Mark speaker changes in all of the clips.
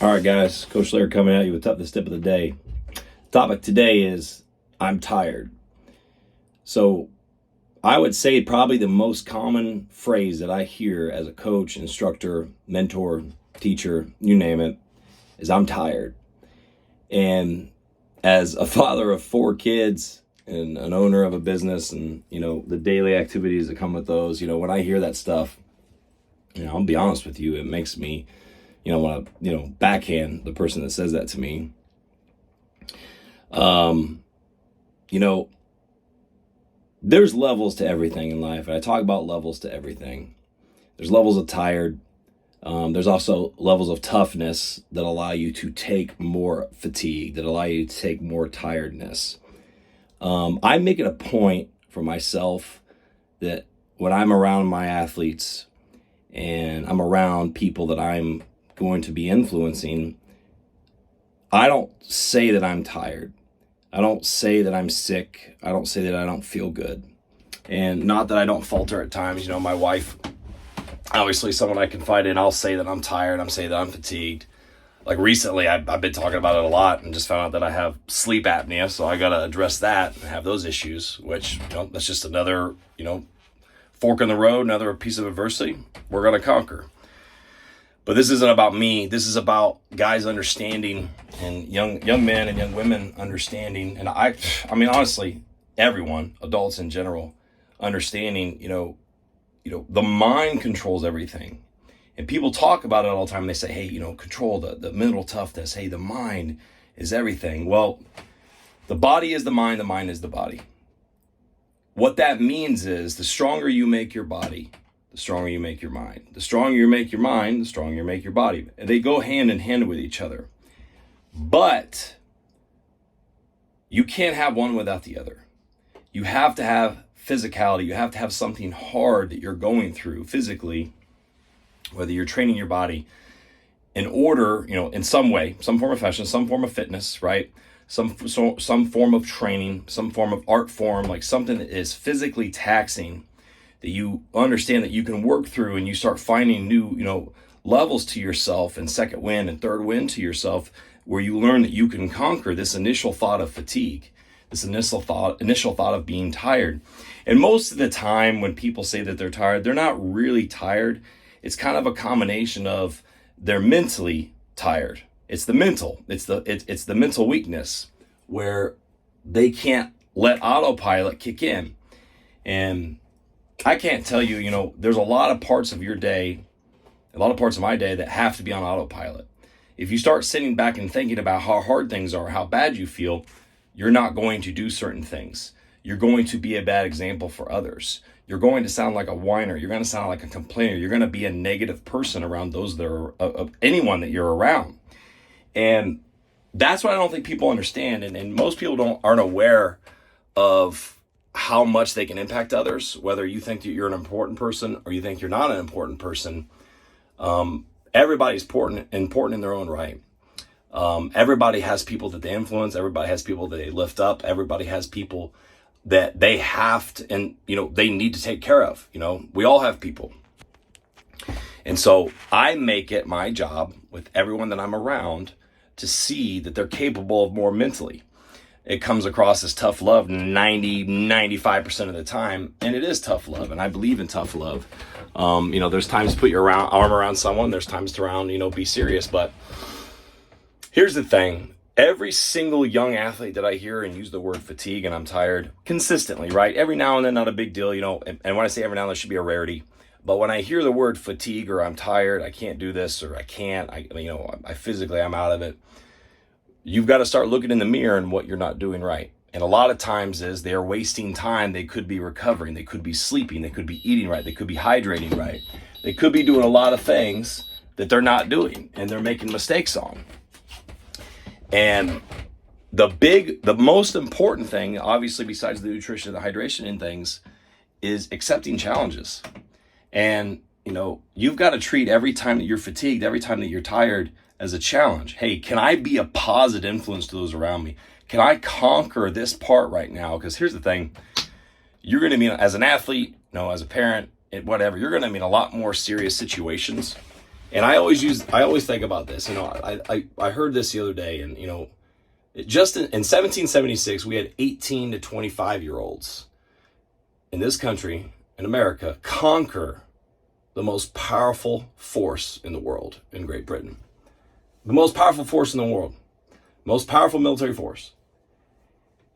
Speaker 1: All right, guys. Coach Larry coming at you with Toughness Tip of the day. Topic today is I'm tired. So I would say probably the most common phrase that I hear as a coach, instructor, mentor, teacher, you name it, is I'm tired. And as a father of 4 kids and an owner of a business and, the daily activities that come with those, when I hear that stuff, I'll be honest with you, it makes me want to, backhand the person that says that to me. There's levels to everything in life. And I talk about levels to everything. There's levels of tired. There's also levels of toughness that allow you to take more fatigue, that allow you to take more tiredness. I make it a point for myself that when I'm around my athletes and I'm around people that I'm going to be influencing, I don't say that I'm tired. I don't say that I'm sick. I don't say that I don't feel good. And not that I don't falter at times. My wife, obviously someone I confide in, I'll say that I'm tired. I'm saying that I'm fatigued. Like recently, I've been talking about it a lot and just found out that I have sleep apnea. So I got to address that and have those issues, which, that's just another, fork in the road, another piece of adversity we're going to conquer. But this isn't about me. This is about guys understanding and young men and young women understanding. And I mean, honestly, everyone, adults in general, understanding, the mind controls everything. And people talk about it all the time. They say, hey, control the mental toughness. Hey, the mind is everything. Well, the body is the mind is the body. What that means is the stronger you make your body, the stronger you make your mind. The stronger you make your mind, the stronger you make your body. And they go hand in hand with each other. But you can't have one without the other. You have to have physicality. You have to have something hard that you're going through physically, whether you're training your body in order, in some way, some form of fashion, some form of fitness, right? Some form of training, some form of art form, like something that is physically taxing, that you understand that you can work through, and you start finding new, levels to yourself and second wind and third wind to yourself, where you learn that you can conquer this initial thought of fatigue, this initial thought of being tired. And most of the time when people say that they're tired, they're not really tired. It's kind of a combination of they're mentally tired. It's the mental. It's the mental weakness where they can't let autopilot kick in. And I can't tell you, there's a lot of parts of your day, a lot of parts of my day that have to be on autopilot. If you start sitting back and thinking about how hard things are, how bad you feel, you're not going to do certain things. You're going to be a bad example for others. You're going to sound like a whiner. You're going to sound like a complainer. You're going to be a negative person around those that are of anyone that you're around. And that's what I don't think people understand. And most people aren't aware of how much they can impact others, whether you think that you're an important person or you think you're not an important person. Everybody's important in their own right. Everybody has people that they influence. Everybody has people that they lift up. Everybody has people that they have to, and, they need to take care of. We all have people. And so I make it my job with everyone that I'm around to see that they're capable of more mentally. It comes across as tough love 95% of the time. And it is tough love. And I believe in tough love. There's times to put your arm around someone. There's times to be serious. But here's the thing. Every single young athlete that I hear and use the word fatigue and I'm tired consistently, right? Every now and then, not a big deal, and when I say every now and then, should be a rarity. But when I hear the word fatigue or I'm tired, I can't do this, or I can't, I physically, I'm out of it. You've got to start looking in the mirror and what you're not doing right. And a lot of times is they're wasting time. They could be recovering. They could be sleeping. They could be eating right. They could be hydrating right. They could be doing a lot of things that they're not doing and they're making mistakes on. And the most important thing, obviously, besides the nutrition and the hydration and things, is accepting challenges. And, you've got to treat every time that you're fatigued, every time that you're tired, as a challenge. Hey, can I be a positive influence to those around me? Can I conquer this part right now? Because here's the thing. You're going to be, as an athlete, as a parent, whatever, you're going to be in a lot more serious situations And I always think about this. I heard this the other day, and just in 1776, we had 18 to 25-year-olds in this country, in America, conquer the most powerful force in the world, in Great Britain. The most powerful force in the world. Most powerful military force.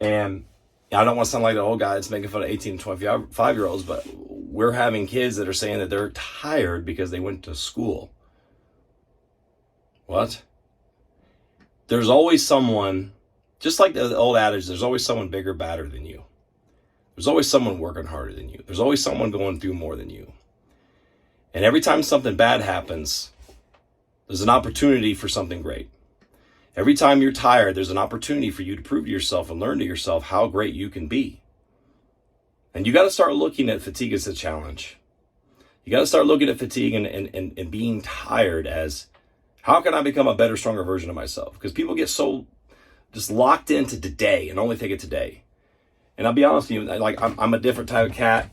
Speaker 1: And I don't want to sound like the old guy that's making fun of 18 to 25-year-olds, but we're having kids that are saying that they're tired because they went to school. What? There's always someone, just like the old adage, there's always someone bigger, badder than you. There's always someone working harder than you. There's always someone going through more than you. And every time something bad happens, there's an opportunity for something great. Every time you're tired, there's an opportunity for you to prove to yourself and learn to yourself how great you can be. And you got to start looking at fatigue as a challenge. You got to start looking at fatigue and being tired as, how can I become a better, stronger version of myself? Because people get so just locked into today and only think of today. And I'll be honest with you, like I'm a different type of cat.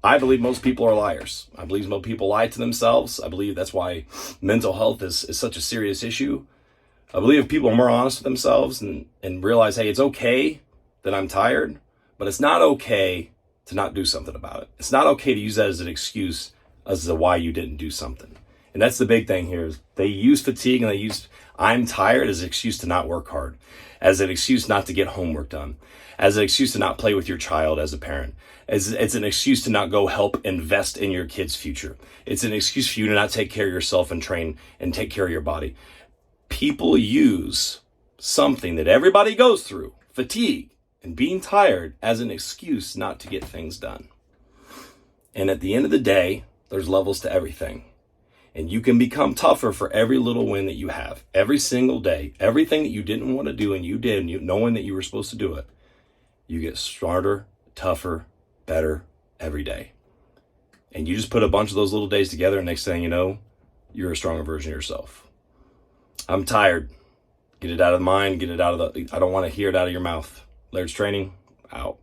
Speaker 1: I believe most people are liars. I believe most people lie to themselves. I believe that's why mental health is such a serious issue. I believe if people are more honest with themselves and realize, hey, it's okay that I'm tired, but it's not okay to not do something about it. It's not okay to use that as an excuse as to why you didn't do something. And that's the big thing here is they use fatigue and they use I'm tired as an excuse to not work hard, as an excuse not to get homework done, as an excuse to not play with your child as a parent. It's an excuse to not go help invest in your kid's future. It's an excuse for you to not take care of yourself and train and take care of your body. People use something that everybody goes through, fatigue and being tired, as an excuse not to get things done. And at the end of the day, there's levels to everything. And you can become tougher for every little win that you have. Every single day, everything that you didn't want to do and you did, knowing that you were supposed to do it, you get smarter, tougher, better every day. And you just put a bunch of those little days together, and next thing you know, you're a stronger version of yourself. I'm tired. Get it out of the mind, get it out of I don't want to hear it out of your mouth. Laird's Training, out.